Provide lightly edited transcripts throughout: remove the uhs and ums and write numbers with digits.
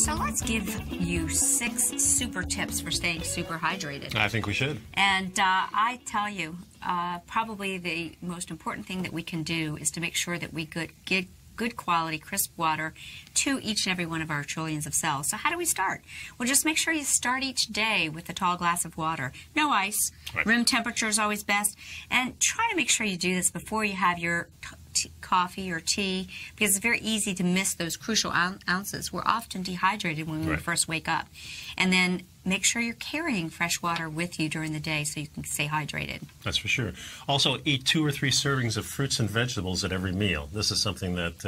So let's give you 6 super tips for staying super hydrated. I think we should. And I tell you, probably the most important thing that we can do is to make sure that we get good quality, crisp water to each and every one of our trillions of cells. So how do we start? Well, just make sure you start each day with a tall glass of water. No ice. Right. Room temperature is always best. And try to make sure you do this before you have your coffee or tea, because it's very easy to miss those crucial ounces. We're often dehydrated when we first wake up. And then make sure you're carrying fresh water with you during the day so you can stay hydrated. That's for sure. Also, eat 2 or 3 servings of fruits and vegetables at every meal. This is something that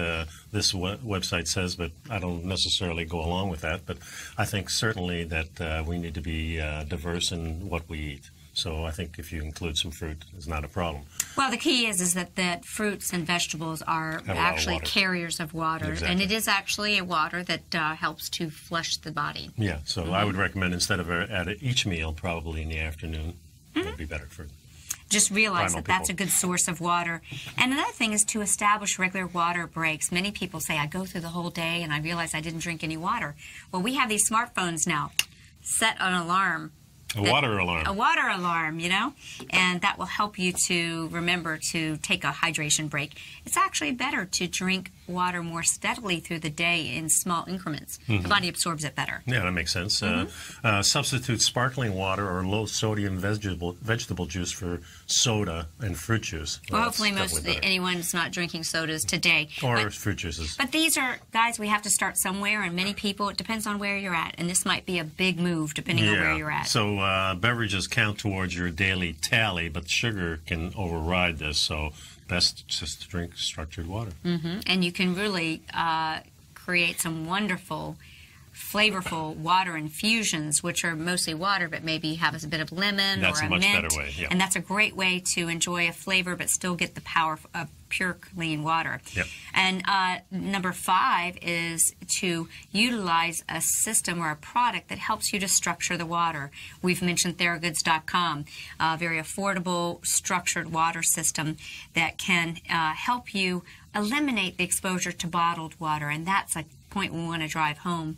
this website says, but I don't necessarily go along with that. But I think certainly that we need to be diverse in what we eat. So I think if you include some fruit, it's not a problem. Well, the key is that fruits and vegetables are actually carriers of water. Exactly. And it is actually a water that helps to flush the body. Yeah, so I would recommend instead of at each meal, probably in the afternoon, it would be better for just realize that that's a good source of water. And another thing is to establish regular water breaks. Many people say, I go through the whole day and I realize I didn't drink any water. Well, we have these smartphones now. Set an alarm. A water alarm. A water alarm, you know, and that will help you to remember to take a hydration break. It's actually better to drink water more steadily through the day in small increments. The body absorbs it better. Yeah, that makes sense. Substitute sparkling water or low-sodium vegetable juice for soda and fruit juice. Well, hopefully anyone's not drinking sodas today. Or fruit juices. But these are, guys, we have to start somewhere, and many people, it depends on where you're at, and this might be a big move depending on where you're at. So beverages count towards your daily tally, but sugar can override this, so best just to drink structured water. And you can really create some wonderful, flavorful water infusions, which are mostly water, but maybe you have a bit of lemon or a mint. That's a much better way, yeah. And that's a great way to enjoy a flavor, but still get the power of pure, clean water. Yep. And number 5 is to utilize a system or a product that helps you to structure the water. We've mentioned Theragoods.com, a very affordable, structured water system that can help you eliminate the exposure to bottled water, and that's a point we want to drive home.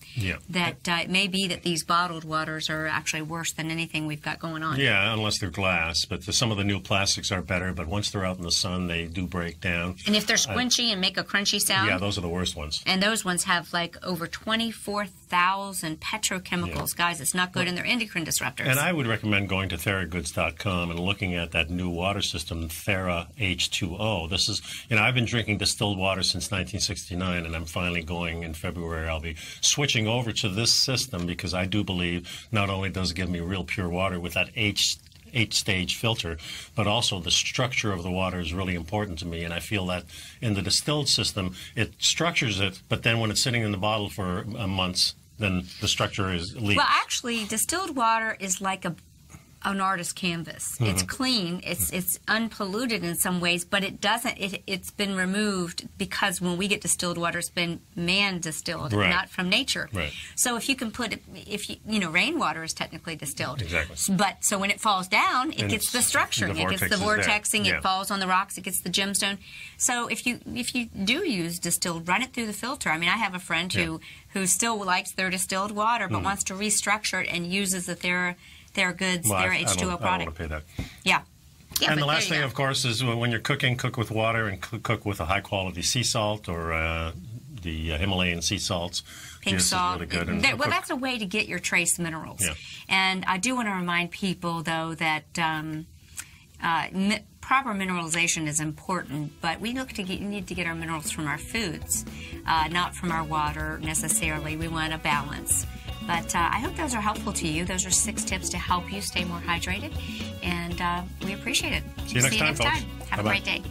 That it may be that these bottled waters are actually worse than anything we've got going on. Yeah, unless they're glass, but some of the new plastics are better, but once they're out in the sun, they do break down. And if they're squinchy and make a crunchy sound. Yeah, those are the worst ones. And those ones have like over 24,000 petrochemicals. Guys, it's not good, and they're endocrine disruptors. And I would recommend going to Theragoods.com and looking at that new water system, Thera H2O. This is, I've been drinking distilled water since 1969, and I'm finally going in February. I'll be switching over to this system because I do believe not only does it give me real pure water with that H-stage filter, but also the structure of the water is really important to me. And I feel that in the distilled system, it structures it, but then when it's sitting in the bottle for months, then the structure is leaks. Well, actually, distilled water is like an artist's canvas. It's clean, it's unpolluted in some ways, but it doesn't. It's been removed because when we get distilled water, it's been man distilled, not from nature. So if you can put it, rainwater is technically distilled. Exactly. But so when it falls down, it gets the structure. It gets the vortexing. It falls on the rocks. It gets the gemstone. So if you do use distilled, run it through the filter. I mean, I have a friend who still likes their distilled water, but wants to restructure it and uses the Theragoods, their H2O product. I don't want to pay that. Yeah, and the last thing, of course, is when you're cooking, cook with water and cook with a high-quality sea salt or the Himalayan sea salts. Pink salt. Really good. Well, that's a way to get your trace minerals. And I do want to remind people, though, that proper mineralization is important, but we need to get our minerals from our foods, not from our water necessarily. We want a balance. But I hope those are helpful to you. Those are 6 tips to help you stay more hydrated, and we appreciate it. See you next time, folks. Have a great day.